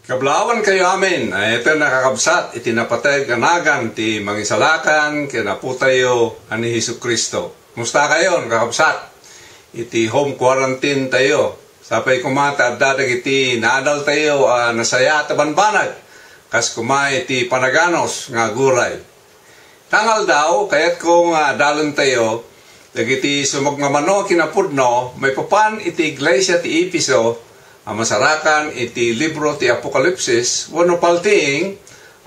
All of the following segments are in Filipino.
Kablawan kayo amin, ito nakakabsat, itinapatay ganagan, ti mangisalakan, kinaputayo, ani Hesus Kristo. Musta kayo, nakakabsat? Iti home quarantine tayo. Sapay kumata, dadag iti naadal tayo, nasaya tabanbanag. Kas kumay iti panaganos, nga guray. Tangal daw, kaya't kung dalon tayo, dagiti sumagmamano kinapudno, may papan iti iglesia ti Episo, masarakan iti libro ti Apokalipsis, wano palting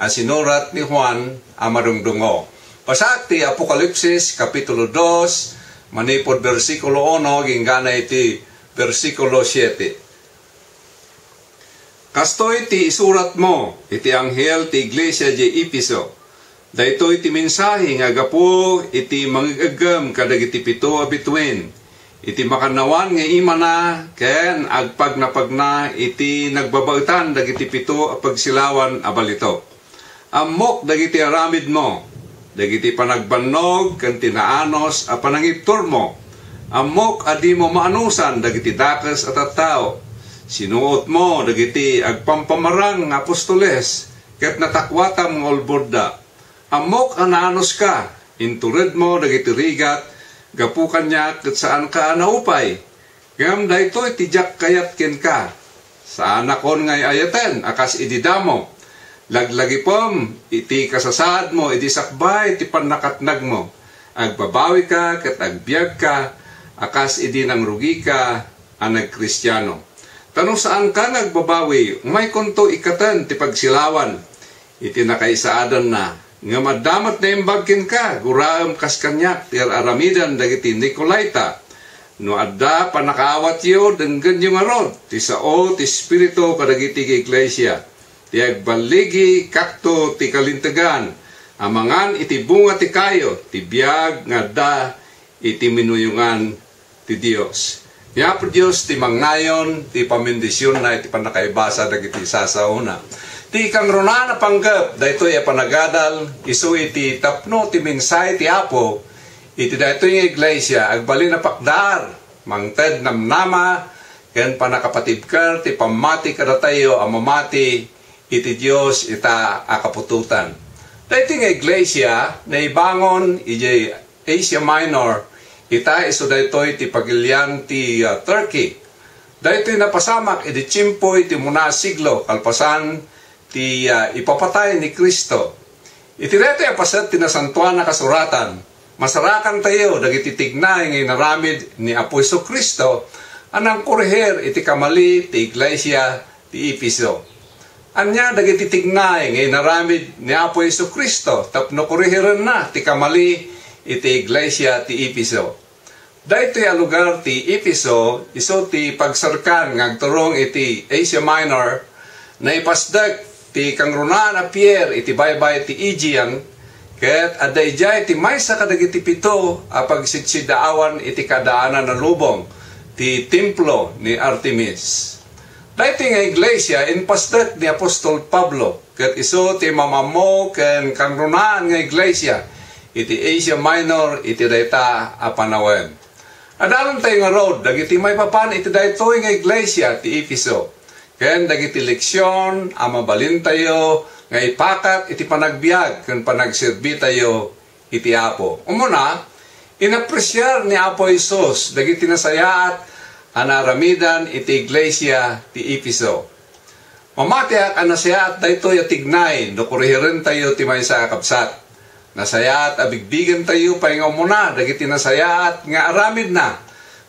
sinurat ni Juan amadungdungo. Pasak ti Apokalipsis kapitulo 2, manipod versikulo 1, ginggana iti versikulo 7. Kastoy ti isurat mo, iti anghel ti iglesia di Episo. Daytoy ti mensahe nga gapo iti mangigagam kadagiti pito a bituin. Iti makanawan nga imana ken agpagnapagna iti nagbabautan dagiti pito a pagsilawan a balito. Ammok dagiti aramid mo, dagiti panagbannog ken tinaanos a panangiptur mo. Ammok adi mo maanusan dagiti dakes at tattao. Sinuot mo dagiti agpampamarang nga apostoles ket natakwatam nga olborda. Ammok anaanos ka, intured mo dagiti rigat gapu kanya ket saan ka naupay. Gam daytoy tijak kayat ken ka. Saan akon ngay ayaten akas ididamo. Laglagi pom iti kasasad mo iti sakbay iti panakatnag mo. Agbabawi ka ket agbiag ka akas idi nang rugi ka anag Kristiyano. Tanong saan ka nagbabawi? May konto ikatan ti pagsilawan. Iti nakaisaadan na nga madamat na imbagkin ka, guraam kas kanyak, ti aramidan dagiti Nicolaita. No adda panakaawat yo, denggan yung arod, ti sao, ti spirito kadagiti iglesia. Ti agbaligi, kakto, ti kalintagan, amangan iti bunga ti kayo, ti biag, nga da, iti minuyungan ti Dios. Ya po Dios, ti mangayon, ti pamindisyon na, iti panakaibasa dagiti sasauna. Ti kang rona na panggap, daytoy panagadal, isu iti tapno ti minsay ti Apo, iti daytoy nga iglesia, agbali na pakdar, mangted namnama, ken panakapatibkar, ti pamati kada tayo, amamati, iti Diyos ita akapututan. Daytoy nga iglesia, na ibangon, iti Asia Minor, ita isu daytoy ti pagilyan ti Turkey. Daytoy napasamak, iti tsimpoy ti muna siglo, kalpasan, ti ipapatay ni Kristo. Iti reto pasat tinasantuan na kasuratan. Masarakan tayo dagiti tignay ngay naramid ni Apo Hesus Kristo anang kuriher iti kamali ti iglesia ti Episo. Anya dagiti tignay ngay naramid ni Apo Hesus Kristo tapno kuriheran na ti kamali iti iglesia ti Episo. Daytoy a lugar ti Episo iso ti pagsarkan ngagturong iti Asia Minor na ipasdag ti kangruna na Pierre iti baybay ti Aegean ket adayjay ti maysa kadagiti pito a pagsidsidaawan iti kadaanan na lubong ti templo ni Artemis. Daytoy nga iglesia inpastek ni Apostol Pablo ket isu ti mamamo ken kangrunaan nga iglesia iti Asia Minor iti dayta a panawem. Adalan tayo nga road dagiti may papan iti daytoy nga iglesia ti Episo. Ken dagiti leksyon, amabalin tayo, nga ipakat iti panagbiag, ken panagserbi tayo iti Apo. Umuna, inapresyar ni Apo Hesus, dagiti nasayaat, anaramidan iti iglesia ti Episo. Mamatiak ang nasayaat daytoy atignay, dokurihirin tayo ti maysa kapsat. Nasayaat, abigbigan tayo, pahinga umuna, dagiti nasayaat, nga aramid na.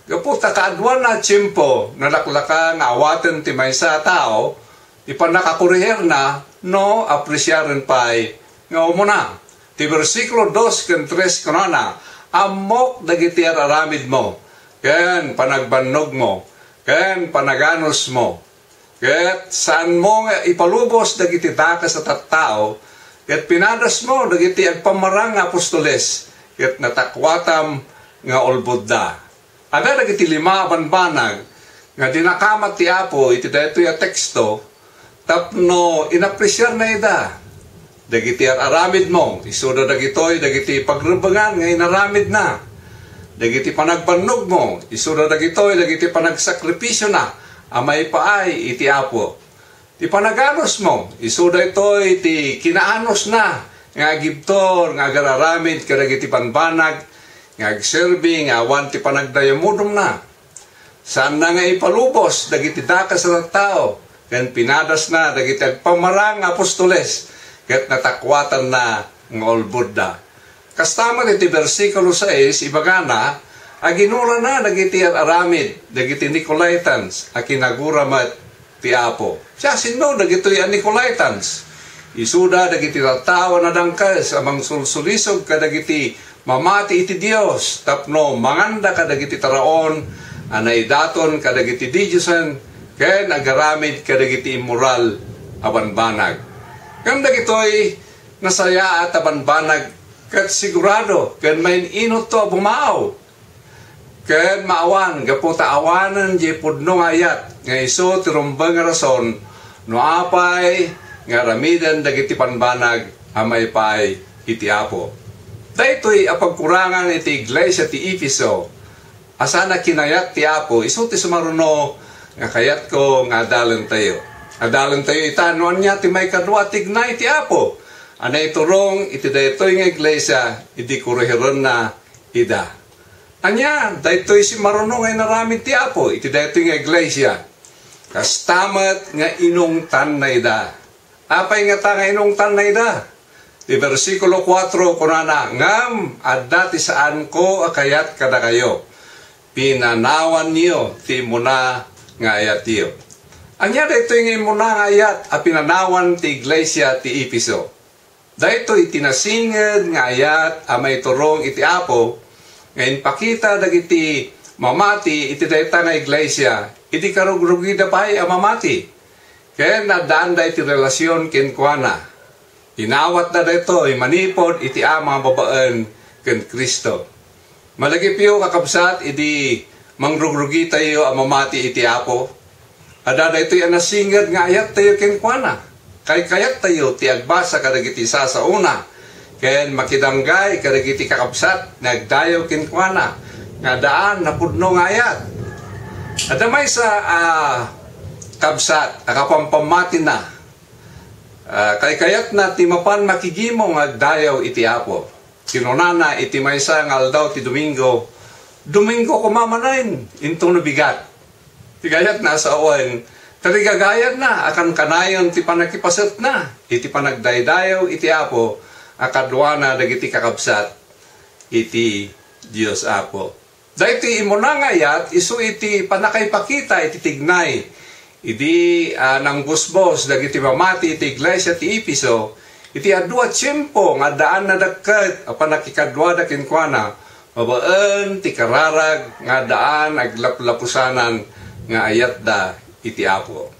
Gaputa kaadwan na tsimpo, nalaklaka nga awaten ti maysa tao, ipanakakuriher na, no apresyaren pa'y nga umuna. Ti versikulo 2 ken 3 kanana, amok dagiti araramid mo, ken panagbannog mo, ken panaganos mo, ket saan mo nga ipalubos dagiti dakas at tao, ket pinadas mo dagiti agpamarang nga apostoles, ket natakwatam nga olbodda. Ada dagiti lima banbanag nga dinakamat ti Apo iti daytoy a teksto tapno inapresyar na ida. Dagiti aramid mo, isuda dagitoy dagiti pagrebangan nga inaramid na. Dagiti panagbannog mo, isuda dagitoy dagiti panagsakripisyo na amay paay iti Apo. Ti panaganos mo, isuda ito'y ti kinaanos na, nga gibtor, nga agararamid, kadagiti panbanag, nga agserbi, nga awan ti panagdayamudom na. Saan na nga ipalubos, dagiti dakas ng tao, kan pinadas na, dagiti agpamarang apostoles, kat natakwatan na nga olbud na. Kastama iti versikulo 6, ibagana, aginura na dagiti aramid, dagiti Nicolaitans, akinaguramat ti Apo. Siya sino dagito yan Nicolaitans. Isuda dagiti tawa na dangkas amang sulsulisog kadagiti mamati iti Dios tapno manganda kadagiti taraon anay daton kadagiti diyosan ken agaramid kadagiti immoral abanbanag. Ken dagitoy nasaya at abanbanag ket sigurado ken main inot to bumaaw. Ken maawan, gaputa awanan di pudno ayat, nga iso tirumbang rason, no apay, nga ramidan dagiti panbanag, amay pay, iti Apo. Daytoy apagkurangan iti iglesia ti Efeso, asana kinayat ti Apo, iso ti sumaruno, nga kayat ko nga adalan tayo. Adalan tayo itanuan niya ti may kadwa tignay ti Apo. Anay turong iti daytoy nga iglesia, iti kureheron na ida. Anya, daytoy si marunong ay naramid ti Apo, iti daytoy nga iglesia. Kastamat nga inong tanay da. Apay nga ta nga inong tanay da. Di versikulo 4, kunana, ngam, adda ti saan ko akayat kada kayo. Pinanawan niyo, ti muna nga ayat tiyo. Anya, daytoy nga muna nga ayat, a pinanawan ti iglesia ti Efeso. Daytoy tinasinged nga ayat, a may turong iti Apo, ngayon pakita dagiti mamati iti dayta nga iglesia, iti karugrugida pa'y mamati. Kaya nadaan da iti relasyon kinkwana. Inawat na dito, manipod iti ama babaan ken Kristo. Malagipyo kakabsat, iti manggrugrugi tayo mamati iti Apo. Ada dito yung nasingad nga ayat tayo kinkwana. Kayat tayo ti agbasa kadagiti sa una. Ken makidanggay kadagiti kakabsat nagdayaw kinkwana nga daan na pudno nga ayat. Adamay sa kabsat akapampamati na kayat na ti mapan makigimo nga dayaw iti Apo. Kinunana iti maysa nga aldaw ti Domingo kumamanain intong nabigat. Ti gayat na sa awan tarigagayat na akan kanayon ti panakipasat na iti panagdaydayaw iti Apo. Akadwana dagiti kakabsat iti Dios Apo. Dahiti imunangayat isu iti panakaypakita iti tignay iti nang busbos dagiti mamati iti iglesia ti Efeso iti adua tiyempo nga daan na dakket a panakikadwa da kinkwana mabaan ti kararag nga daan aglaplapusanan nga ayat da iti Apo.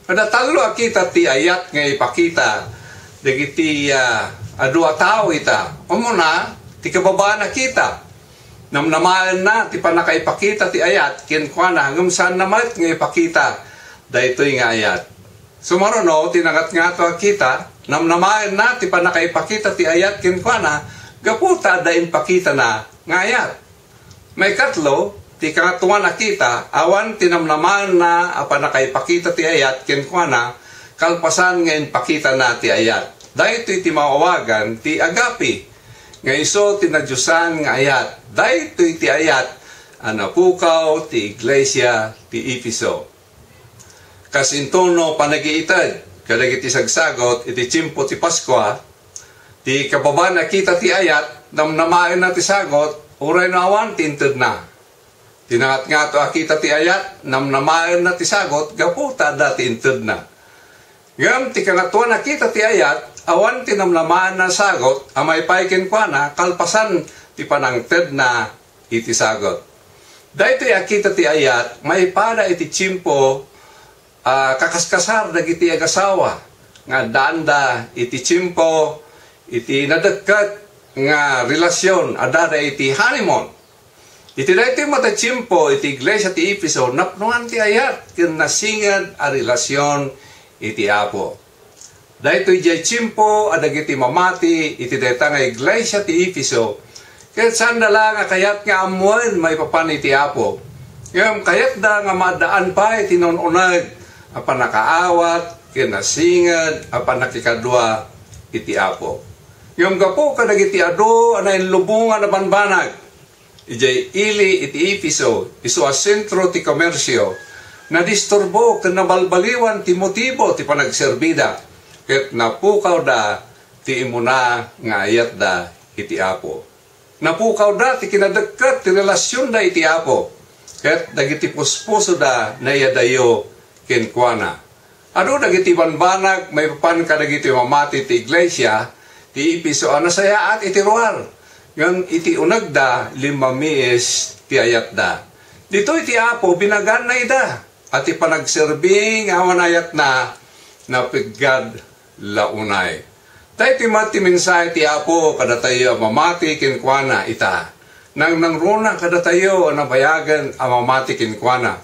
Kada talo akita ti ayat nga ipakita dagiti adua tao ita. Umuna, ti kababaan na kita. Namnamaan na, ti panakaipakita ti ayat, kinkwana, hanggang saan namat nga ipakita, daytoy nga ayat. Sumaruno, tinangat nga to kita, namnamaan na, ti panakaipakita ti ayat, kinkwana, gaputa, dain pakita na, nga ayat. May katlo, ti kangatuan na kita, awan tinamnamaan na, panakaipakita ti ayat, kinkwana, kalpasan ngayon pakita na ti ayat. Dahito iti mawawagan ti agapi. Nga iso tinadyusan nga ayat. Dahito iti ayat anapukaw ti iglesia ti Efeso. Kasintono panagiitad. Kadagiti sagsagot iti tiyempo ti Paskwa. Ti kababa na kita ti ayat. Namnamain na ti sagot. Uray na awan tinted na. Tinangat nga to akita ti ayat. Namnamain na ti sagot. Gaputa dati inted na. Ngam ti kangatuan na kita ti ayat. Awan tinamlamaan na sagot, amay paikin kwa na, kalpasan ti panangted na iti sagot. Dahito akita ti ayat, may pada iti tiyempo, kakaskasar dagiti agasawa, nga danda iti tiyempo, iti nadagkat nga relasyon, adada iti honeymoon. Iti dahito mata tiyempo, iti iglesia ti Efeso, napnuan ti ayat, kin nasingad a relasyon iti Apo. Dahito ijay tiyempo, adagiti mamati, iti deta nga iglesia ti Efeso, kaya saan lang kayat nga amuan may papan iti Apo. Ngayon kayat da nga madaan pa iti nununag, panakaawat, kinasingad apan nakikadwa iti Apo. Ngam gapo kadagiti adu anay lubungan na banbanag. Ijay ili iti Episo, iso a sentro ti komersyo, na disturbo ken nabalbaliwan ti motibo ti panagserbida, ket napukaw da ti imuna nga ayat da iti Apo. Napukaw da ti kinadagkat ti relasyon da iti Apo, ket dagiti puspuso da nayadayo kenkwana. Adu dagiti banbanag may papan kadagiti mamati ti iglesia, ti Episo anasayaat iti ruar, ngam iti unag da 5 mies ti ayat da. Dito iti Apo binaganay da, at ipanagserbing awan ayat na napigad launay. Tayo ti mensahe ti Apo kada tayo mamati kenkwana ita. Nang nangruna kada tayo nabayagan mamati kenkwana.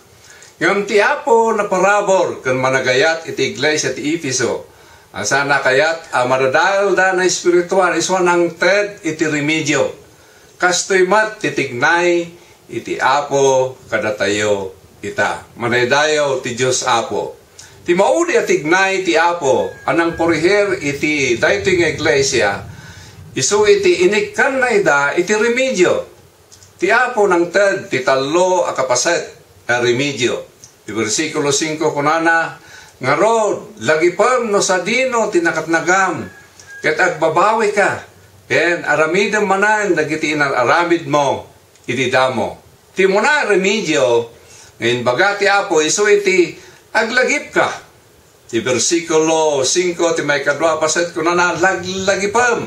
Ngam ti Apo na parabor ken managayat iti iglesia ti Episo. Sana kayat maradal da na espiritual iswa nang ted iti remedyo. Kastoy mat titignay iti Apo kada tayo ita. Manaydayo ti Diyos Apo. Ti maudi at tignay ti Apo anang poriher iti dayto nga iglesia. Isu iti inikan na ida iti remedyo. Ti Apo nang ted ti talo akapaset a remedyo. Ti versikulo 5 kunana nga rod, lagipam no sa dino tinakatnagam, ket agbabawi ka, ken aramidem manan dagiti inaramid mo, iti damo. Ti muna remedyo, ngayon baga ti Apo, iso iti aglagip ka. Ti versikulo 5, ti may kadwa paset ko na lagipam.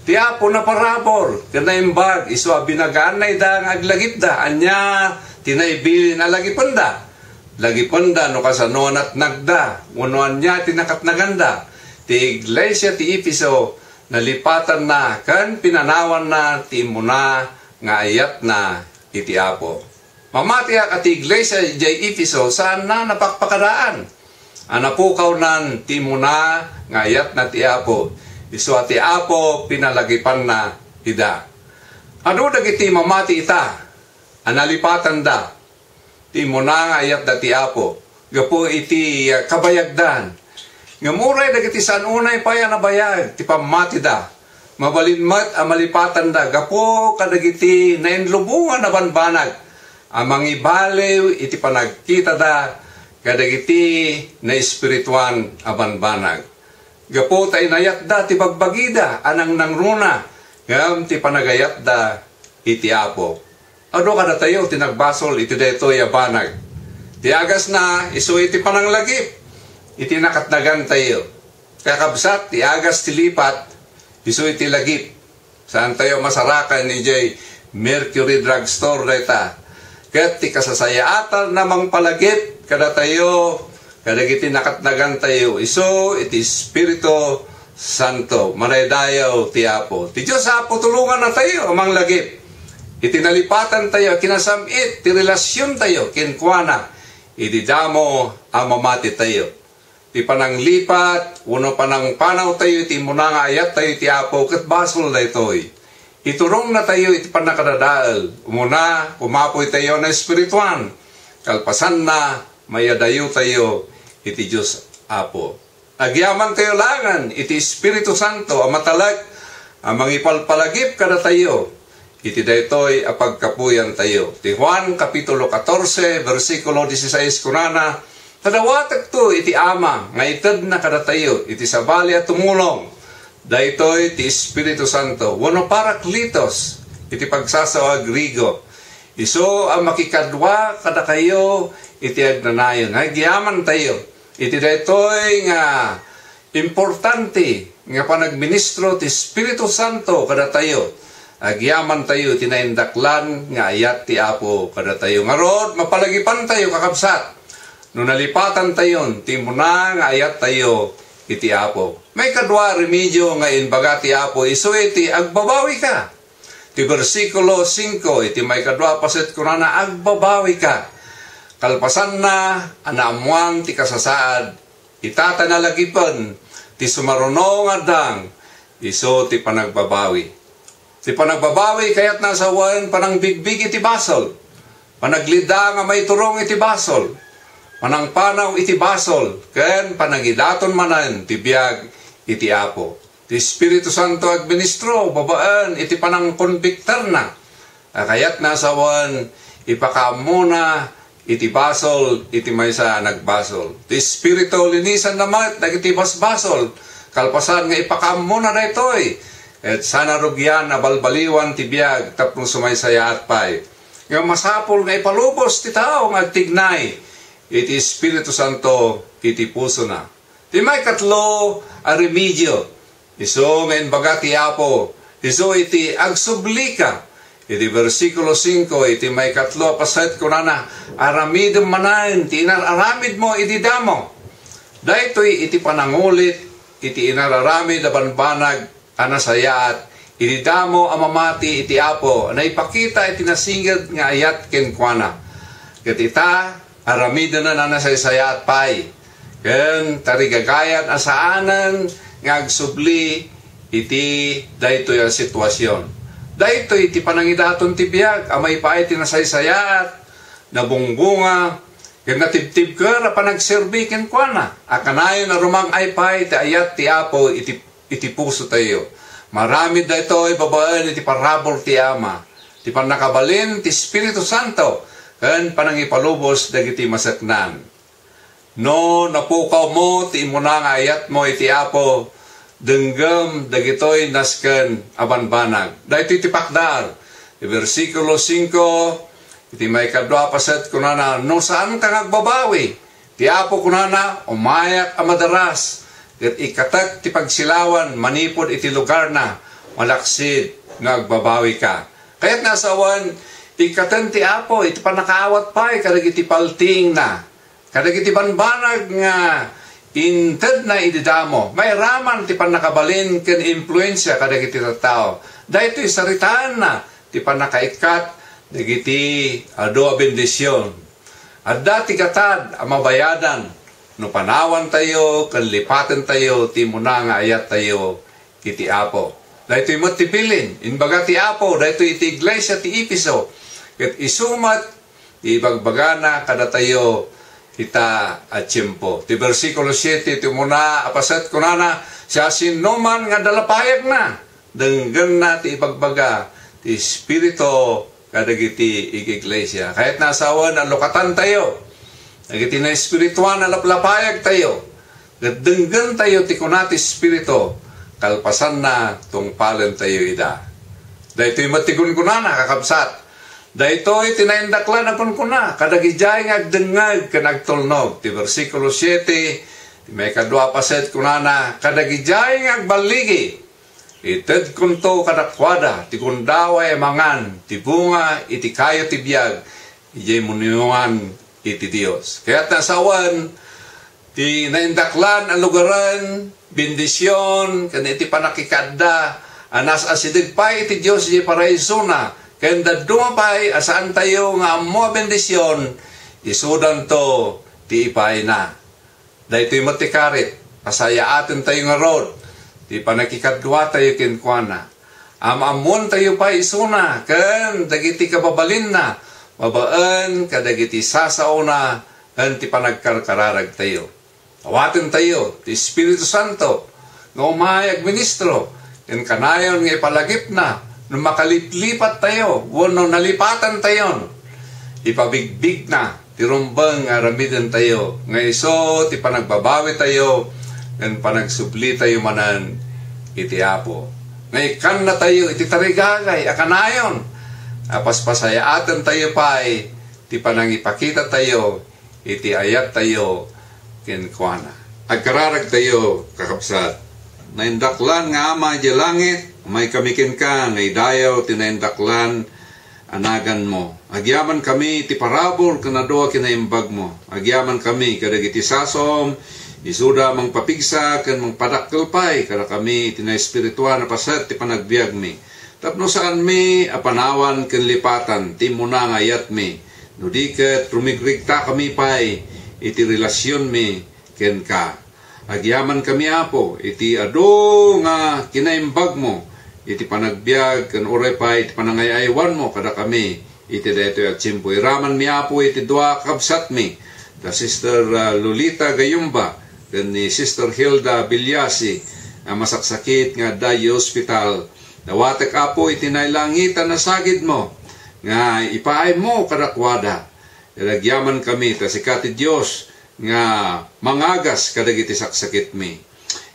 Ti Apo na parabor, kinaimbag, iso binaganay da ang aglagip da, anya tinaibilin alagipan da. Lagipanda no kasanon at nagda, unuan niya tinakatnaganda. Ti iglesia ti Episo, nalipatan na, kan pinanawan na, ti muna, nga ayat na, iti Apo. Mamatiak at iglesia jay Episo, saan na napakpakadaan? Anapukaw nan, ti muna, nga ayat na ti Apo. Iso at ti Apo, pinalagipan na, ida. Ano dagiti mamati ita? Analipatan da. Ti muna nga ayat dati Apo, gapo iti kabayagdan. Ngamuray dagiti san unay paya na bayag, ti pamati da. Mabalinmat malipatan da, gapo kadagiti nainlubungan na banbanag. Amang ibaliw iti panagkita da, kadagiti na espirituan a banbanag. Gapo tayo nayat da, ti bagbagida, anang nangruna, ngam ti panagayat da, iti Apo. Ado kada tayo tinagbasol iti detoy abanag. Tiagas na iso iti pananglagip. Iti nakatnagan tayo. Kakabsat tiagas tilipat iso iti lagip. Saan tayo masarakan ni J. Mercury Drugstore data. Ket ti kasasayaatan namang palagip kada tayo kadagiti nakatnagan tayo. Iso iti Espiritu Santo. Manaydayaw ti Apo. Ti Diyos Apo tulungan na tayo amang lagip. Itinalipatan tayo, kinasamit, ti relasyon tayo, kinkwana, ididamo, amamati tayo. Ti pananglipat, uno panang panaw tayo, ti munang ayat tayo, ti Apo, kat basol na ito'y. Iturong na tayo, iti panakadadaal. Umuna, umapoy tayo na espirituan. Kalpasan na, mayadayo tayo, iti Diyos Apo. Agyaman tayo langan, iti Espiritu Santo, amatalag, amang ipalpalagip kada tayo. Iti daytoy apagkapuyan tayo. Ti Juan kapitulo 14 versikulo 16 kunana, tadawatag to iti Ama nga ited na kada tayo iti sabali at tumulong. Daytoy ti Espiritu Santo wano paraklitos iti pagsasawa Griego. Iso ang makikadwa kada kayo iti agnanayon. Nagyaman tayo. Iti daytoy nga importante nga panagministro ti Espiritu Santo kada tayo. Agyaman tayo, tinaindaklan, nga ayat ti Apo, kada tayo. Ngarod, mapalagipan tayo, kakabsat. Nung nalipatan tayo, ti muna, nga ayat tayo, iti Apo. May kadwa remedyo, nga inbaga ti Apo, iso iti, agbabawi ka. Ti versikulo 5, iti may kadwa paset ko na, agbabawi ka. Kalpasan na, anaamuan ti kasasaad, itata na lagipan, ti sumarunong adang, iso ti panagbabawi. Ti panagbabawi kayat nasawan panang bigbig iti basol. Panaglida nga may turong iti basol. Manangpanaw iti basol, ken panagidaton manan ti biag iti Apo. Ti Espiritu Santo agministro, babaan iti panangkonbiktar na. Kayat nasawan, ipakamuna iti basol, iti maysa nagbasol. Ti Espiritu linisan naman, nagiti basbasol, kalpasan nga ipakamuna na ito'y. At sana rugyan na balbaliwan ti biag, tapno sumaysaya at pay. Nga masapol nga ipalubos ti tao nga tignay, iti Espiritu Santo, iti puso na. Ti may katlo a remedyo, iso ngayon baga ti Apo, iso iti agsublika, iti versikulo 5, iti may katlo paset ko na aramid manan, ti inararamid mo, iti damo. Dahito'y iti panangulit, iti inararamid na banbanag, anasayaat, iti damo amamati iti Apo, na ipakita iti nasingad nga ayat kenkwana. Ket ita, aramid na nanasayaat pay, ken tarigagayan asaanan, nga agsubli, iti dahito'y ang sitwasyon. Dahito iti panangidaton ti biag, amay pa iti nasaysayat, nabungbunga, kaya natibtib ka na panagserbi ken kwa na. Akanayon na rumang ay pa iti ayat ti Apo, iti puso tayo. Marami dahito ay babaan iti parabor ti Ama. Ti panakabalin ti Espiritu Santo, kan panangipalubos dagiti masaknan. No, napukaw mo, ti imuna nga ayat mo iti Apo, denggam dagitoy nasken abanbanag. Dahito iti pakdar. Di versikulo 5, iti may kadwa paset kunana, no saan ka nagbabawi? Ti Apo kunana, umayak amadaras. Ket ikatak ti pagsilawan, manipod iti lugar na, malaksid, nagbabawi ka. Kaya't nasawan, ikatan ti Apo, iti panakaawat pa, kadag iti palting na. Kadag iti banbanag nga, inted na ididamo, may raman ti panakabalin ken influensya kadag iti tao. Dahito isaritaan na ti panakaikat dagiti ado a bendisyon. At dati katad amabayadan no panawan tayo ken lipatan tayo ti muna nga ayat tayo iti Apo. Dahito matipilin inbaga ti Apo, dahito iti iglesia ti Episo. Ket isumat ti bagbagana kada tayo kita at tiyempo. Ti versikulo 7, ti muna apaset ko na siya sinuman nga dalapayag na. Denggan na ti ibagbaga ti Espiritu kadagiti iglesia. Kahit nasawan alokatan tayo. Nagiti na espirituan na laplapayag tayo. Denggan tayo ti kunati Espiritu. Kalpasan na tungpalen tayo ida. Dahito'y matigun ko na kakabsat. Dahito'y tinaindaklan akon ko na, kadagijay nga agdengag kanagtulnog. Ti versikulo 7, may kadwa paset ko na, kadagijay nga agbaligi. Ited kunto kadakwada, ti kundaway mangan, ti bunga, iti kayo ti biyag, ijay muniungan iti Dios. Kaya't nasawan, ti naindaklan ang lugaran, bendisyon, kan iti panakikada, anas asidig pa iti Dios, ijay paraiso na. Kaya dadumapay, asaan tayo nga mo bendisyon, isudan to, ti ipay na. Dahil ito'y matikarit, pasaya atin tayo nga rod, ti panakikadwa tayo kinkwana. Amamon tayo pa isuna, kan dagiti kababalin na, babaan, kadagiti sasao na, kan ti panagkarkararag tayo. Awatin tayo, ti Espiritu Santo, nga umayag ministro, kan kanayon nga ipalagip na, nung makaliplipat tayo, wano nalipatan tayo, ipabigbig na, tirumbang aramidan tayo, nga iso, ti panagbabawi tayo, ng panagsubli tayo manan, iti Apo. Nga ikan na tayo, iti tarigagay, akanayon, apaspasayatan tayo pa'y, ti panangipakita tayo, iti ayat tayo, kinkwana. Agkararag tayo, kakapsat, naindaklan nga ama di langit, may kamikin ka, ngay dayaw, tinaindaklan, anagan mo. Agyaman kami, ti parabor, kanadua kinaimbag mo. Agyaman kami, kadagiti sasom, isuda mang papigsa, kan mang padakkelpay, kada kami, tinaespirituan na paset, ti panagbiag mi. Tapno saan mi, apanawan, kinlipatan, ti muna ngayat mi. Nudiket, rumigrigta kami pay, iti relasyon mi, ken ka. Agyaman kami Apo, iti ado nga kinaimbag mo, iti panagbiag, kan oray pa, iti panangayaywan mo, kada kami, iti daytoy at simpo. Iraman mi Apo, iti dua kabsat mi, da Sister Lolita Gayumba, ken ni Sister Hilda Bilyasi, masaksakit nga dayi hospital. Dawatek Apo iti nailangitan na sagid mo, nga ipaay mo kadakwada. Ilagyaman kami, ta sikati Dios nga mangagas kadagiti saksakit mi.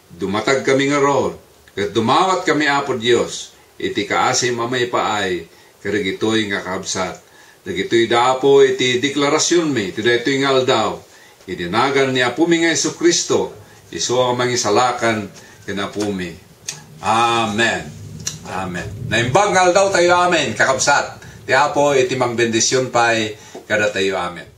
Dumatag kami nga ron, ket dumawat kami Apo Dios, iti kaasim amay paay, kadagitoy nga kabsat. Dagitoy Apo iti deklarasyon mi, iti daytoy nga aldaw, idinagan ni Apo mi nga Jesucristo, isu ang mangisalakan ken Apo mi. Amen. Amen. Naimbag nga aldaw tayo amen, kakabsat. Ti Apo iti mangbendisyon pay kada tayo amen.